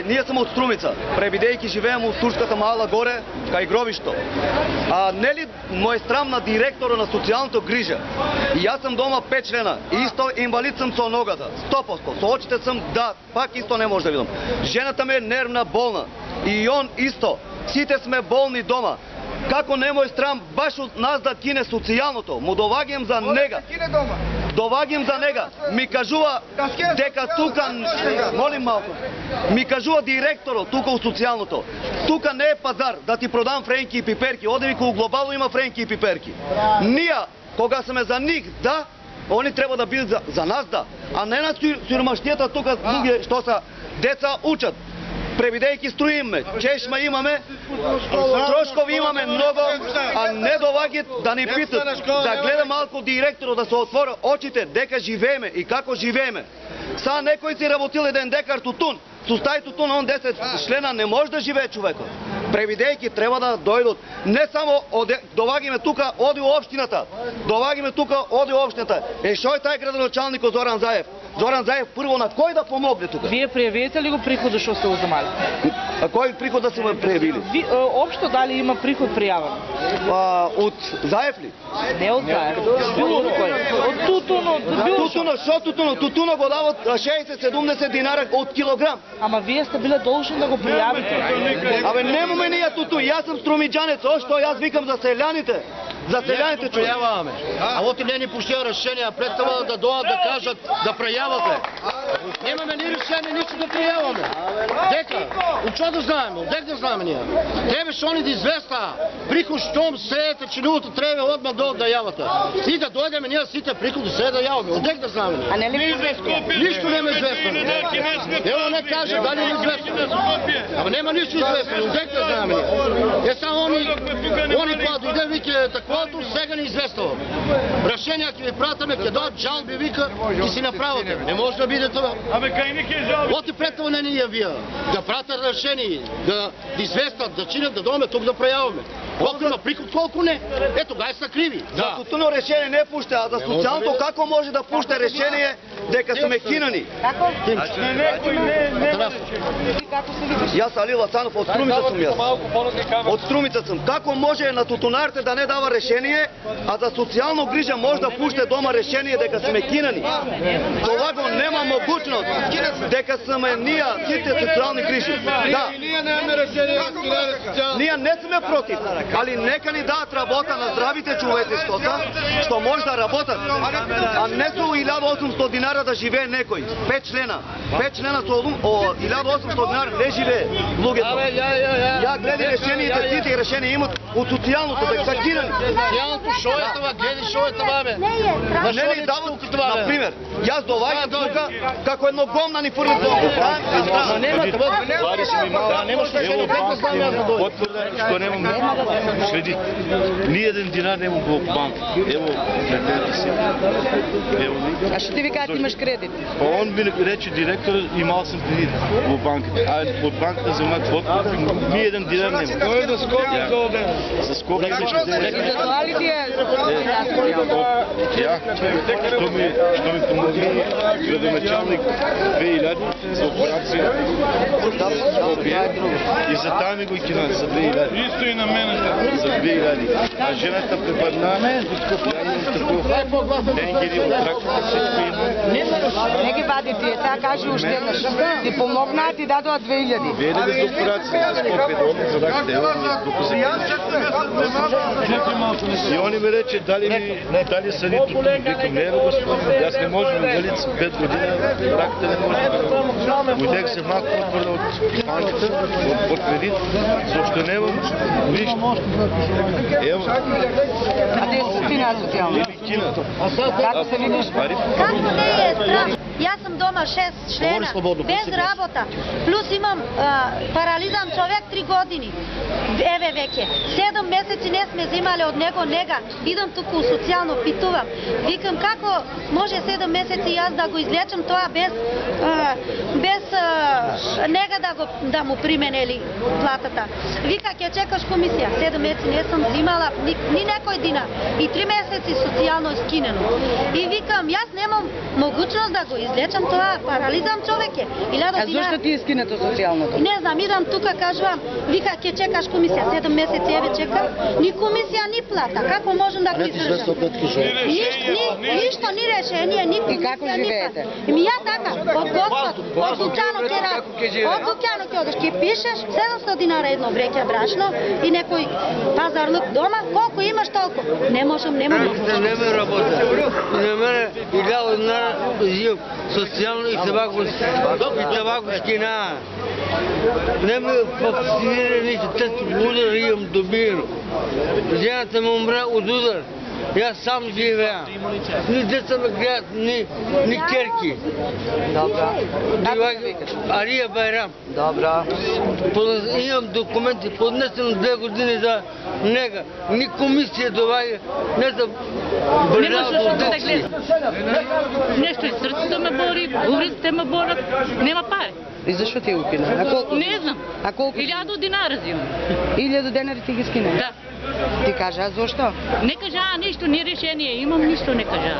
Ние сме от Струмица, пребидейки живеем от турската мала горе, кај гробишто. Нели му е срам на директора на социјалната грижа. И јас сам дома 5 члена, исто инвалид сам со ногата, 100%, со очите сам, да, пак исто не може да видам. Жената ми е нервна, болна. И он исто, сите сме болни дома. Како не му е срам баш од нас да кине социјалното, му довагам за нега. Довагам за нега. Ми кажува дека тука, молим малко, ми кажува директорот тука у социјалното. Тука не е пазар да ти продам френки и пиперки. Оде ви кога глобално има френки и пиперки. Ние, кога сме за них, да, они треба да бидат за нас, да. А не на сиромашнијата тука луѓе што са деца учат. Пребидејки струја имаме, чешма имаме, трошкови имаме много, а не довагат да ни питат, да гледа малко директорот, да се отвори очите, дека живееме и како живееме. Са некој си работил еден декар тутун, со стај тутун, он 10 члена не може да живее човекот. Пребидејки треба да дојдат, не само довагиме тука, оди у општината, довагиме тука, оди у општината. Шо е тај градоначалникот Зоран Заев? Зоран Заев прво на кој да помогне тука? Вие пријавите ли го приходот што сте уземали? А кој приход да сме пријавили? Општо дали има приход пријавен? Од Заев ли? Не од Заев. Било кој? Од Тутуно. Тутуно, шо Тутуно? Тутуно го дават 60-70 динара од килограм. Ама вие сте биле должни да го пријавите. Абе немаме ние туту, јас сум струмиџанец, што јас викам за селјаните. За селјаните пријаваме. А оти не ни пуштија решенија, представа да дојдат да кажат да пријавате. Немаме ни решение, ништо да пријаваме. Дека, од што да знаеме, од дека да знаеме ние? Требаше они да известа, приход штом сеете, чинувате, треба одма да јавате. И да дојдеме ние сите приход да се да јаваме, од дека да знаеме ние? А не ли известно? Ништо нема известно. Ево не каже дали е известно. Ама нема ништо известно, од дека да знаеме ние? Е само они кога дојде вике таквото, сега не известува. Решенија ќе ви пратаме, ќе дојдат жалби, вика, и си направите. Не може да биде тоа. Абе кај нике жалби. Оти претово не ни јавија. Да пратат решение, да известат, да чинат, да доме тук да пројаваме. Колку има приход, колку не. Ето, гај са криви. За тутуно решение не пушта, а за социјалното како може да пушта решение дека сме кинани? Како? Јас Али Лацанов од Струмица сум јас. Од Струмица сум. Како може на тутунарите да не дава решение, а за социјално грижа може да пуште дома решение дека сме кинани? Това го нема могучност дека сме ние сите социјални грижи. Да. Ние не сме против, али нека ни дадат работа на здравите човеци што може да работат, а не со 1800 динара да живее некој. 5 члена. 5 члена со 1800 динара не живее луѓето. Ја гледи решените, сите решенија имат од социјалното дека са кинани. Социјалното шо е това, гледи шо е това бе. Не ни дават, например, јас доваѓам тука како едно гомна ни фрлят долу. Нема това. Нема што се дека знам јас да дојдам. Потврда што немам следи. Ни еден динар немам во банка. Ево, гледате си. Ево. А што ти ви кажат имаш кредит? Па он ми рече директор имал сум кредит во банката. А од банката земак потврда ни еден динар немам. Кој е да скопи за оден? За скопи За тоа ли ти е? Ја, што ми помогна градоначалник 2000 за операција. И за таа ми го кинат за 2000. Исто и на мене. За 2000. А жената препадна, не ги от траката, всичко има. Не ги вади тие, таа каже уште еднаш. Ти помогнаат и дадоа 2000. Веде без операција, за Скопје да одам за раката, ево ми и они ме рече, дали са ни тук, викам, не господин, јас не можем, дали 5 години, раката не може. Ујдех се малко отврда от банката, от кредит, зашто немам ништо. Ево. А ти си ти на социјално? Кина. Како се видиш? Како не е страх? Јас сум дома 6 члена, без работа, плюс имам парализан човек 3 години. Еве веќе. 7 месеци не сме земале од него нега. Идам туку социјално питувам. Викам како може 7 месеци јас да го излечам тоа без нега да му применели платата. Вика ќе чекаш комисија. 7 месеци не сум земала ни некој динар. И 3 месеци социјално скинено. И викам јас немам могучност да го излечам. излечам тоа парализам човеке. 1000 А динара. зошто ти е скинето социјалното? Не знам, идам тука, кажувам, вика, ќе чекаш комисија, 7 месеци, еве чекам, ни комисија, ни плата, како можам да ги издржам? Ништо, ни решение, ни комисија, како живеете? Ја така, од Господ, од Луќано ќе ради, од Луќано ќе одиш, ќе пишеш 700 динара едно вреќе брашно и некој пазарлук дома, колку имаш толку, не можам. Не ме работа. На мене 1000 динара живам социјално и табако скина. Не ме вакцинира нито тет удар имам добиено. Жената ме умре от удар. Аз сам живея. Ни деца ме гледат, ни керки. Добра. Ария Байрам. Добра. Имам документи, поднесено 2 години за нега. Ни комисија доваѓа, не за брзо да гледам. Нешто и срцето ме бори, увриците ме борат, нема пари. И зашо ти го кина? А колку? Не знам. А колку? 1000 динара взимам. 1000 денари ти ги скина? Да. Ти кажа, зошто? Не кажа ништо, ни решение имам, ништо не кажа.